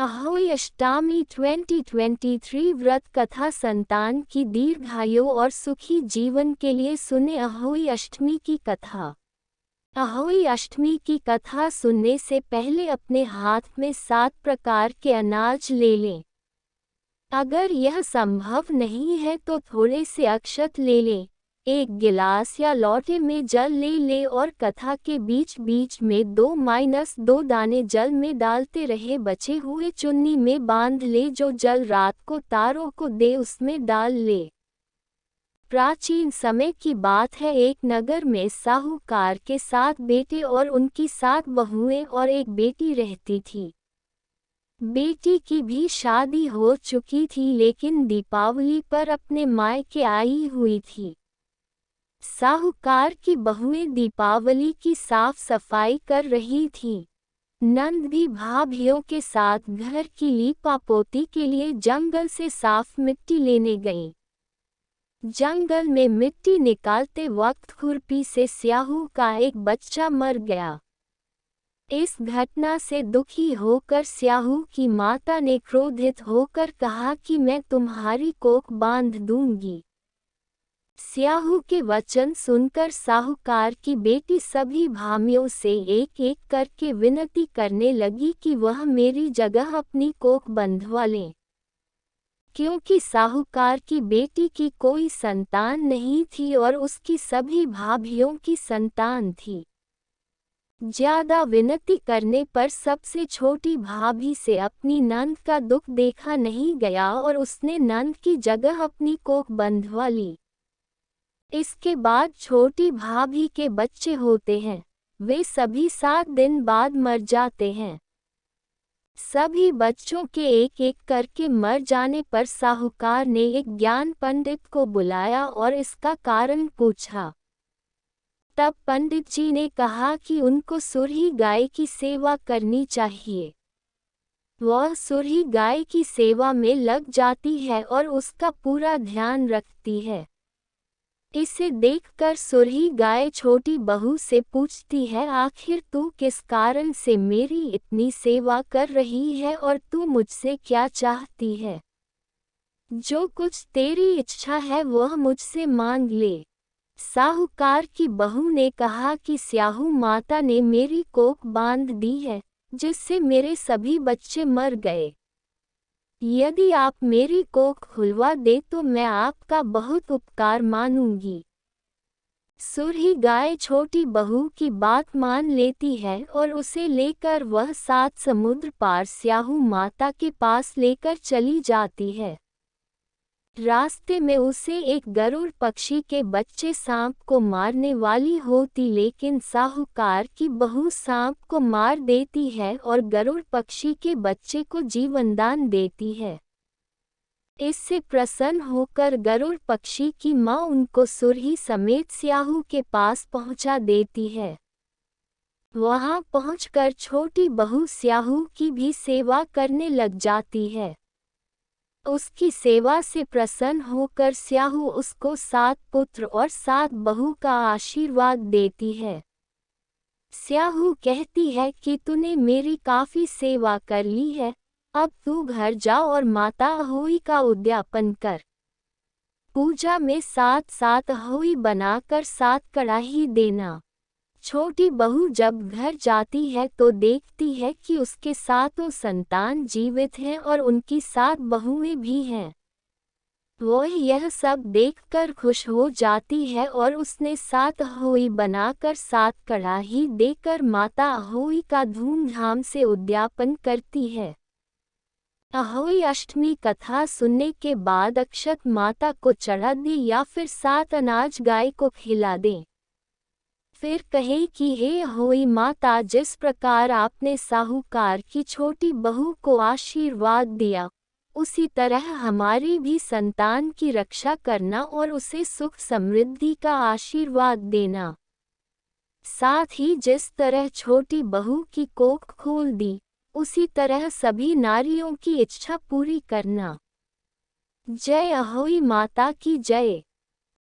अहोई अष्टमी 2023 व्रत कथा संतान की दीर्घायु और सुखी जीवन के लिए सुने अहोई अष्टमी की कथा। अहोई अष्टमी की कथा सुनने से पहले अपने हाथ में 7 प्रकार के अनाज ले लें। अगर यह संभव नहीं है तो थोड़े से अक्षत ले लें। एक गिलास या लोटे में जल ले लें और कथा के बीच बीच में 2-2 दाने जल में डालते रहे। बचे हुए चुन्नी में बांध ले। जो जल रात को तारों को दे उसमें डाल ले। प्राचीन समय की बात है, एक नगर में साहूकार के 7 बेटे और उनकी 7 बहुएं और एक बेटी रहती थी। बेटी की भी शादी हो चुकी थी लेकिन दीपावली पर अपने मायके आई हुई थी। साहूकार की बहुएं दीपावली की साफ सफाई कर रही थीं। नंद भी भाभियों के साथ घर की लीपापोती के लिए जंगल से साफ मिट्टी लेने गईं। जंगल में मिट्टी निकालते वक्त खुरपी से स्याहू का एक बच्चा मर गया। इस घटना से दुखी होकर स्याहू की माता ने क्रोधित होकर कहा कि मैं तुम्हारी कोख बांध दूंगी। स्याहू के वचन सुनकर साहूकार की बेटी सभी भामियों से एक एक करके विनती करने लगी कि वह मेरी जगह अपनी कोख बंधवा लें। क्योंकि साहूकार की बेटी की कोई संतान नहीं थी और उसकी सभी भाभियों की संतान थी। ज्यादा विनती करने पर सबसे छोटी भाभी से अपनी नंद का दुख देखा नहीं गया और उसने नंद की जगह अपनी कोख बंधवा ली। इसके बाद छोटी भाभी के बच्चे होते हैं, वे सभी 7 दिन बाद मर जाते हैं। सभी बच्चों के एक एक करके मर जाने पर साहूकार ने एक ज्ञान पंडित को बुलाया और इसका कारण पूछा। तब पंडित जी ने कहा कि उनको सुरही गाय की सेवा करनी चाहिए। वह सुरही गाय की सेवा में लग जाती है और उसका पूरा ध्यान रखती है। इसे देखकर सुरही गाय छोटी बहू से पूछती है, आखिर तू किस कारण से मेरी इतनी सेवा कर रही है और तू मुझसे क्या चाहती है? जो कुछ तेरी इच्छा है वह मुझसे मांग ले। साहूकार की बहू ने कहा कि स्याहू माता ने मेरी कोख बांध दी है, जिससे मेरे सभी बच्चे मर गए। यदि आप मेरी कोख खुलवा दे तो मैं आपका बहुत उपकार मानूंगी। सुरही गाय छोटी बहू की बात मान लेती है और उसे लेकर वह 7 समुद्र पार स्याहू माता के पास लेकर चली जाती है। रास्ते में उसे एक गरुड़ पक्षी के बच्चे सांप को मारने वाली होती, लेकिन साहूकार की बहू सांप को मार देती है और गरुड़ पक्षी के बच्चे को जीवनदान देती है। इससे प्रसन्न होकर गरुड़ पक्षी की माँ उनको सुरही समेत स्याहू के पास पहुँचा देती है। वहाँ पहुँचकर छोटी बहू स्याहू की भी सेवा करने लग जाती है। उसकी सेवा से प्रसन्न होकर स्याहू उसको 7 पुत्र और 7 बहू का आशीर्वाद देती है। स्याहू कहती है कि तूने मेरी काफी सेवा कर ली है, अब तू घर जा और माता अहोई का उद्यापन कर। पूजा में 7 अहोई बनाकर 7 कड़ाही देना। छोटी बहू जब घर जाती है तो देखती है कि उसके 7 संतान जीवित हैं और उनकी 7 बहुएं भी हैं। वह यह सब देखकर खुश हो जाती है और उसने 7 अहोई बनाकर 7 कड़ाही देकर माता अहोई का धूमधाम से उद्यापन करती है। अहोई अष्टमी कथा सुनने के बाद अक्षत माता को चढ़ा दे या फिर 7 अनाज गाय को खिला दें। फिर कहे कि हे अहोई माता, जिस प्रकार आपने साहूकार की छोटी बहू को आशीर्वाद दिया, उसी तरह हमारी भी संतान की रक्षा करना और उसे सुख समृद्धि का आशीर्वाद देना। साथ ही जिस तरह छोटी बहू की कोख खोल दी, उसी तरह सभी नारियों की इच्छा पूरी करना। जय अहोई माता की जय।